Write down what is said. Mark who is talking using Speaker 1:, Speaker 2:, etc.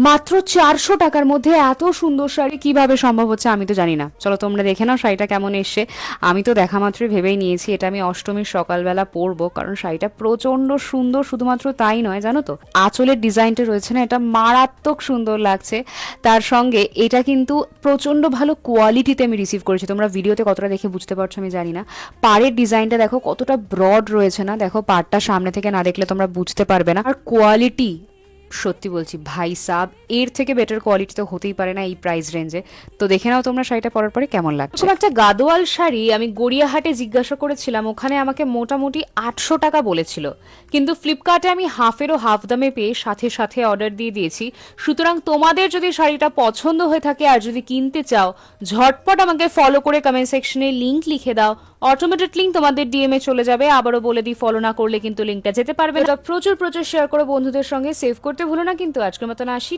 Speaker 1: মাত্র 400 টাকার মধ্যে এত সুন্দর শাড়ি কিভাবে সম্ভব হচ্ছে আমি তো জানি না। চলো তোমরা দেখে নাও শাড়িটা কেমন এসছে। আমি তো দেখা মাত্রই ভেবেই নিয়েছি এটা আমি অষ্টমীর সকালবেলা পরবো, কারণ শাড়িটা প্রচন্ড সুন্দর। শুধুমাত্র তাই নয়, জানো তো আঁচলের ডিজাইনটা রয়েছে না, এটা মারাত্মক সুন্দর লাগছে। তার সঙ্গে এটা কিন্তু প্রচন্ড ভালো কোয়ালিটিতে আমি রিসিভ করেছি। তোমরা ভিডিওতে কতটা দেখে বুঝতে পারছো আমি জানি না। পাড়ের ডিজাইনটা দেখো কতটা ব্রড রয়েছে না, দেখো পাড়টা সামনে থেকে না দেখলে তোমরা বুঝতে পারবে না। আর কোয়ালিটি সত্যি বলছি ভাই সাব, এর থেকে বেটার কোয়ালিটি তো হতেই পারে না এই প্রাইস রেঞ্জে। তো দেখে নাও তোমরা শাড়িটা পরার পরে কেমন লাগছে। এরকম একটা গাদোয়াল শাড়ি আমি গড়িয়াহাটে জিজ্ঞাসা করেছিলাম, ওখানে আমাকে মোটামুটি 800 টাকা বলেছিল, কিন্তু ফ্লিপকার্টে আমি হাফেরও হাফ দামে পেয়ে সাথে সাথে অর্ডার দিয়ে দিয়েছি। সুতরাং তোমাদের যদি শাড়িটা পছন্দ হয়ে থাকে আর যদি কিনতে চাও, ঝটপট আমাকে ফলো করে কমেন্ট সেকশনে লিংক লিখে দাও, অটোমেটেড লিঙ্ক তোমাদের ডিএমএ চলে যাবে। আবারও বলে দিই, ফলো না করলে কিন্তু লিঙ্কটা যেতে পারবে না। প্রচুর প্রচুর শেয়ার করো বন্ধুদের সঙ্গে, সেভ করতে ভুলো না কিন্তু। আজকের মতন আসি।